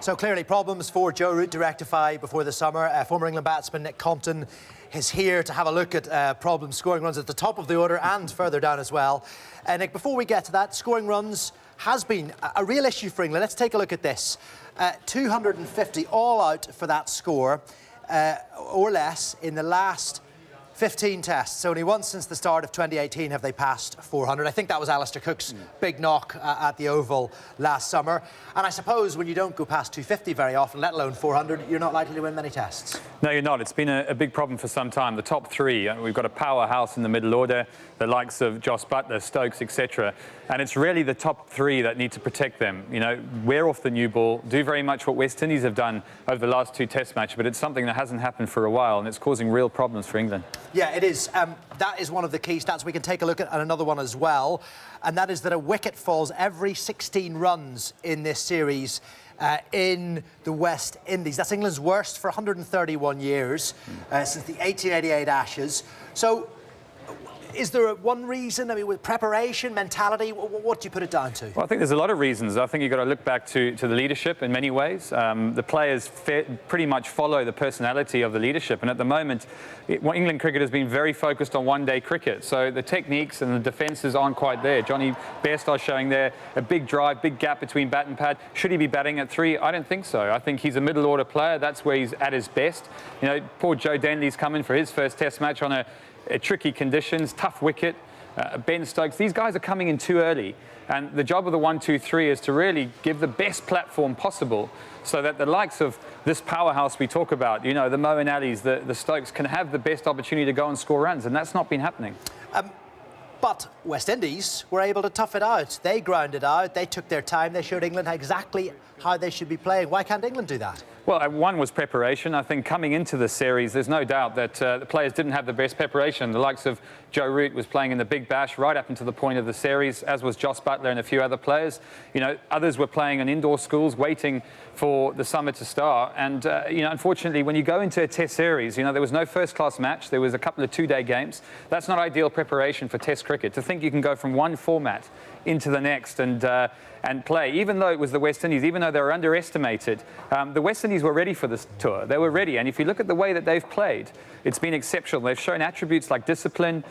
So clearly problems for Joe Root to rectify before the summer. Former England batsman Nick Compton is here to have a look at problems scoring runs at the top of the order and further down as well. Nick, before we get to that, scoring runs has been a real issue for England. Let's take a look at this. 250 all out for that score, or less, in the last 15 tests. Only once since the start of 2018 have they passed 400. I think that was Alistair Cook's big knock at the Oval last summer. And I suppose when you don't go past 250 very often, let alone 400, you're not likely to win many tests. No, you're not. It's been a big problem for some time. The top three, we've got a powerhouse in the middle order, the likes of Jos Buttler, Stokes, etc. And it's really the top three that need to protect them. You know, wear off the new ball, do very much what West Indies have done over the last two test matches, but it's something that hasn't happened for a while, and it's causing real problems for England. Yeah, it is. That is one of the key stats. We can take a look at another one as well, and that is that a wicket falls every 16 runs in this series in the West Indies. That's England's worst for 131 years since the 1888 Ashes. So is there one reason? I mean, with preparation, mentality, what do you put it down to? Well, I think there's a lot of reasons. I think you've got to look back to the leadership in many ways. The players pretty much follow the personality of the leadership. And at the moment, England cricket has been very focused on one-day cricket. So the techniques and the defences aren't quite there. Johnny Bairstow showing there a big drive, big gap between bat and pad. Should he be batting at 3? I don't think so. I think he's a middle-order player. That's where he's at his best. You know, poor Joe Denley's come in for his first test match on a tricky conditions, tough wicket. Ben Stokes, these guys are coming in too early, and the job of the 1, 2, 3 is to really give the best platform possible so that the likes of this powerhouse we talk about, you know, the Moeen Alis, the Stokes, can have the best opportunity to go and score runs, and that's not been happening. But West Indies were able to tough it out. They grounded out, they took their time, they showed England exactly how they should be playing. Why can't England do that? Well, one was preparation. I think coming into the series, there's no doubt that the players didn't have the best preparation. The likes of Joe Root was playing in the Big Bash right up until the point of the series, as was Jos Buttler and a few other players. You know, others were playing in indoor schools, waiting for the summer to start. And, you know, unfortunately, when you go into a test series, you know, there was no first-class match. There was a couple of two-day games. That's not ideal preparation for test cricket. To think you can go from one format into the next and play, even though it was the West Indies, even though they were underestimated, the West Indies were ready for this tour. They were ready, and if you look at the way that they've played, it's been exceptional. They've shown attributes like discipline,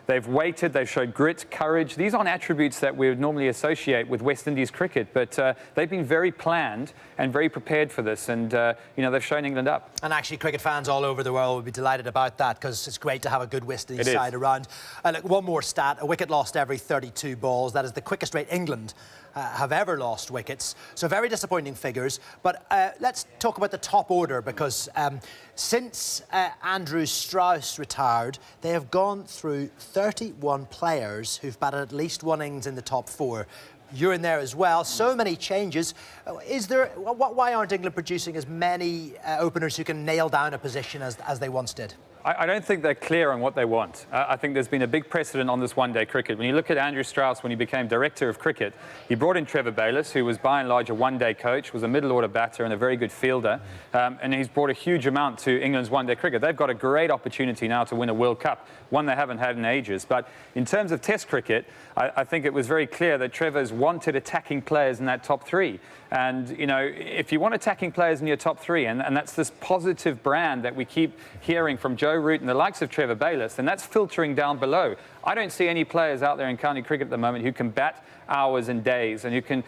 they've waited, they've showed grit, courage. These aren't attributes that we would normally associate with West Indies cricket, but they've been very planned and very prepared for this, and you know, they've shown England up. And actually, cricket fans all over the world would be delighted about that, because it's great to have a good West Indies side around. Look, one more stat: a wicket lost every 32 balls. That is the quickest rate England have ever lost wickets. So very disappointing figures. But let's talk about the top order, because since Andrew Strauss retired, they have gone through 31 players who've batted at least one innings in the top 4. You're in there as well. So many changes. Why aren't England producing as many openers who can nail down a position as they once did? I don't think they're clear on what they want. I think there's been a big precedent on this one-day cricket. When you look at Andrew Strauss, when he became director of cricket, he brought in Trevor Bayliss, who was by and large a one-day coach, was a middle-order batter and a very good fielder, and he's brought a huge amount to England's one-day cricket. They've got a great opportunity now to win a World Cup, one they haven't had in ages. But in terms of Test cricket, I think it was very clear that Trevor's wanted attacking players in that top 3. And, you know, if you want attacking players in your top 3, and that's this positive brand that we keep hearing from Joe Root and the likes of Trevor Bayliss, then that's filtering down below. I don't see any players out there in county cricket at the moment who can bat hours and days and who can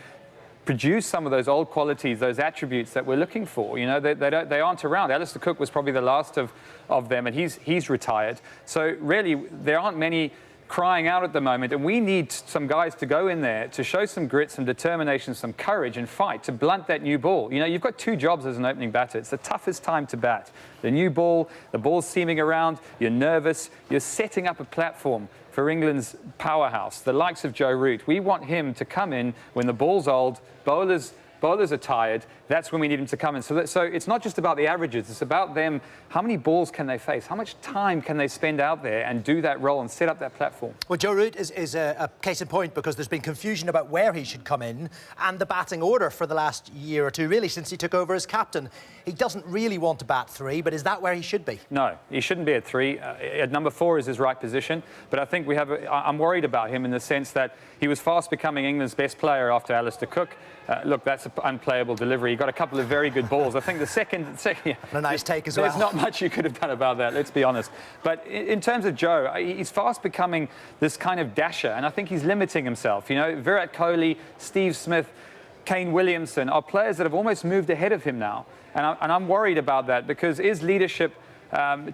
produce some of those old qualities, those attributes that we're looking for. You know, they aren't around. Alistair Cook was probably the last of them, and he's retired. So really, there aren't many crying out at the moment, and we need some guys to go in there to show some grit, some determination, some courage and fight to blunt that new ball. You know, you've got 2 jobs as an opening batter. It's the toughest time to bat. The new ball, the ball's seaming around, you're nervous, you're setting up a platform for England's powerhouse, the likes of Joe Root. We want him to come in when the ball's old, bowlers are tired. That's when we need them to come in. So it's not just about the averages. It's about them. How many balls can they face? How much time can they spend out there and do that role and set up that platform? Well, Joe Root is a case in point, because there's been confusion about where he should come in and the batting order for the last year or two, really, since he took over as captain. He doesn't really want to bat 3, but is that where he should be? No, he shouldn't be at 3. At number 4 is his right position. But I think I'm worried about him in the sense that he was fast becoming England's best player after Alistair Cook. Look, that's a unplayable delivery. He got a couple of very good balls. I think the second And a nice take as well. There's not much you could have done about that, let's be honest. But in terms of Joe, he's fast becoming this kind of dasher, and I think he's limiting himself. You know, Virat Kohli, Steve Smith, Kane Williamson are players that have almost moved ahead of him now. And I'm worried about that, because is leadership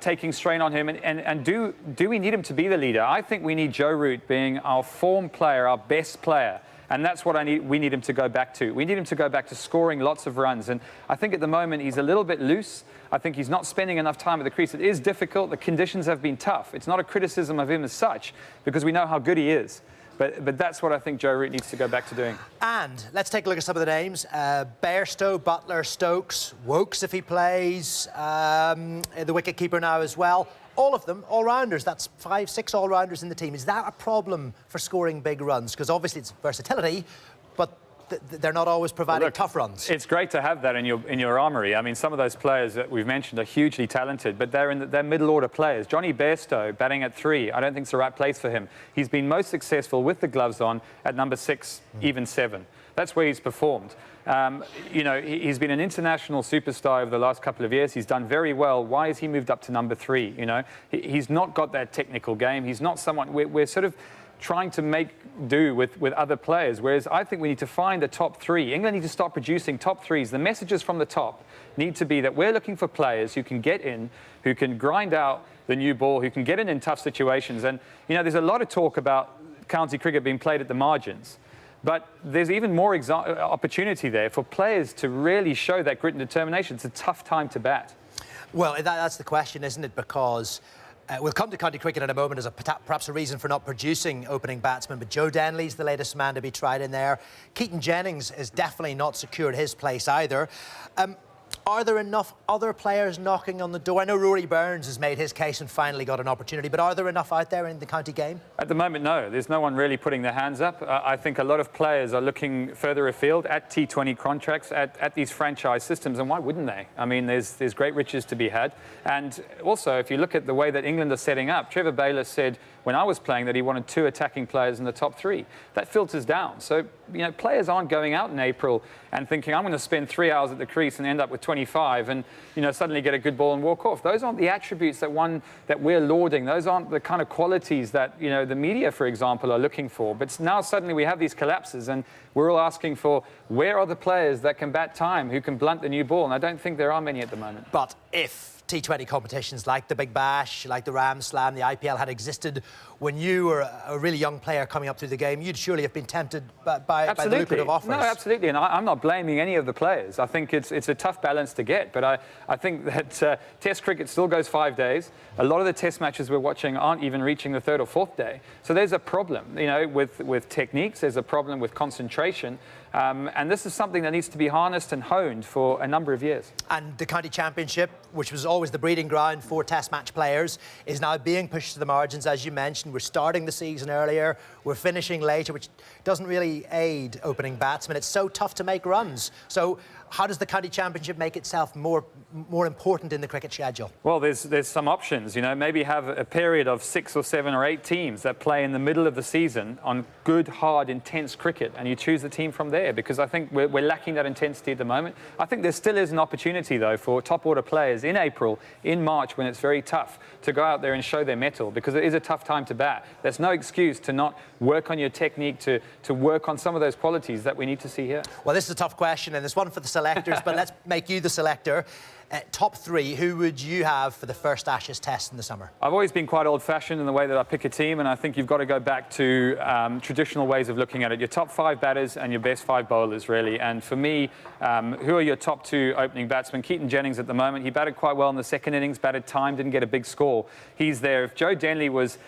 taking strain on him? And do we need him to be the leader? I think we need Joe Root being our form player, our best player. And that's what we need him to go back to. We need him to go back to scoring lots of runs. And I think at the moment he's a little bit loose. I think he's not spending enough time at the crease. It is difficult. The conditions have been tough. It's not a criticism of him as such, because we know how good he is. But that's what I think Joe Root needs to go back to doing. And let's take a look at some of the names. Bairstow, Butler, Stokes, Wokes if he plays, the wicket-keeper now as well. All of them, all-rounders. That's 5, 6 all-rounders in the team. Is that a problem for scoring big runs? Because obviously it's versatility, but they're not always providing tough runs. It's great to have that in your armoury. I mean, some of those players that we've mentioned are hugely talented, but they're middle-order players. Johnny Bairstow, batting at 3, I don't think it's the right place for him. He's been most successful with the gloves on at number 6, even 7. That's where he's performed. You know, he's been an international superstar over the last couple of years. He's done very well. Why has he moved up to number 3? You know, he's not got that technical game. He's not someone... We're sort of trying to make do with other players, whereas I think we need to find the top 3. England need to start producing top 3s. The messages from the top need to be that we're looking for players who can get in, who can grind out the new ball, who can get in tough situations. And, you know, there's a lot of talk about county cricket being played at the margins. But there's even more opportunity there for players to really show that grit and determination. It's a tough time to bat. Well, that's the question, isn't it? Because we'll come to county cricket in a moment as perhaps a reason for not producing opening batsmen, but Joe Denley's the latest man to be tried in there. Keaton Jennings has definitely not secured his place either. Are there enough other players knocking on the door? I know Rory Burns has made his case and finally got an opportunity, but are there enough out there in the county game? At the moment, no. There's no one really putting their hands up. I think a lot of players are looking further afield at T20 contracts, at these franchise systems, and why wouldn't they? I mean, there's great riches to be had. And also, if you look at the way that England are setting up, Trevor Bayliss said when I was playing that he wanted 2 attacking players in the top 3. That filters down. So, you know, players aren't going out in April and thinking, I'm going to spend 3 hours at the crease and end up with 25 and, you know, suddenly get a good ball and walk off. Those aren't the attributes that we're lauding. Those aren't the kind of qualities that, you know, the media, for example, are looking for. But now suddenly we have these collapses and we're all asking for where are the players that can bat time, who can blunt the new ball? And I don't think there are many at the moment. But if T20 competitions like the Big Bash, like the Ram Slam, the IPL had existed when you were a really young player coming up through the game, you'd surely have been tempted by the lucrative offers. No, absolutely. And I'm not blaming any of the players. I think it's a tough balance to get. But I think that Test cricket still goes 5 days. A lot of the Test matches we're watching aren't even reaching the 3rd or 4th day. So there's a problem, you know, with techniques. There's a problem with concentration. And this is something that needs to be harnessed and honed for a number of years. And the county championship, which was always the breeding ground for Test match players, is now being pushed to the margins, as you mentioned. We're starting the season earlier, we're finishing later, which doesn't really aid opening batsmen. It's so tough to make runs. So how does the county championship make itself more important in the cricket schedule? Well, there's some options. You know, maybe have a period of 6 or 7 or 8 teams that play in the middle of the season on good, hard, intense cricket, and you choose the team from there, because I think we're lacking that intensity at the moment. I think there still is an opportunity, though, for top-order players in April, in March, when it's very tough, to go out there and show their mettle, because it is a tough time to bat. There's no excuse to not work on your technique, to work on some of those qualities that we need to see here. Well, this is a tough question, and it's one for the selectors, but let's make you the selector. Top 3, who would you have for the first Ashes Test in the summer? I've always been quite old-fashioned in the way that I pick a team, and I think you've got to go back to traditional ways of looking at it. Your top 5 batters and your best 5 bowlers, really. And for me, who are your top 2 opening batsmen? Keaton Jennings at the moment. He batted quite well in the second innings, batted time, didn't get a big score. He's there. If Joe Denley was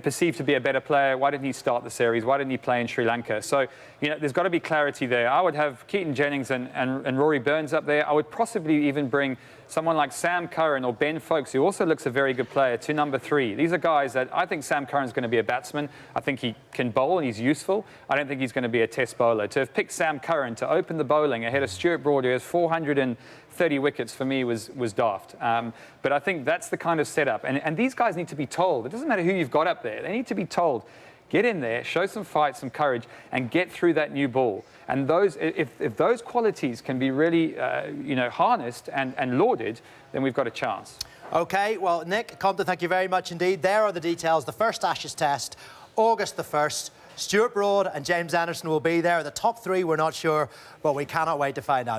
perceived to be a better player, why didn't he start the series? Why didn't he play in Sri Lanka? So, you know, there's got to be clarity there. I would have Keaton Jennings and Rory Burns up there. I would possibly even bring someone like Sam Curran or Ben Foakes, who also looks a very good player, to number 3. These are guys that I think Sam Curran's going to be a batsman. I think he can bowl and he's useful. I don't think he's going to be a Test bowler. To have picked Sam Curran to open the bowling ahead of Stuart Broad, who has 430 wickets, for me was daft. But I think that's the kind of setup. And these guys need to be told. It doesn't matter who you've got up there. They need to be told, Get in there, show some fight, some courage, and get through that new ball. And if those qualities can be really, harnessed and lauded, then we've got a chance. OK, well, Nick Compton, thank you very much indeed. There are the details. The first Ashes test, August the 1st. Stuart Broad and James Anderson will be there. The top three, we're not sure, but we cannot wait to find out.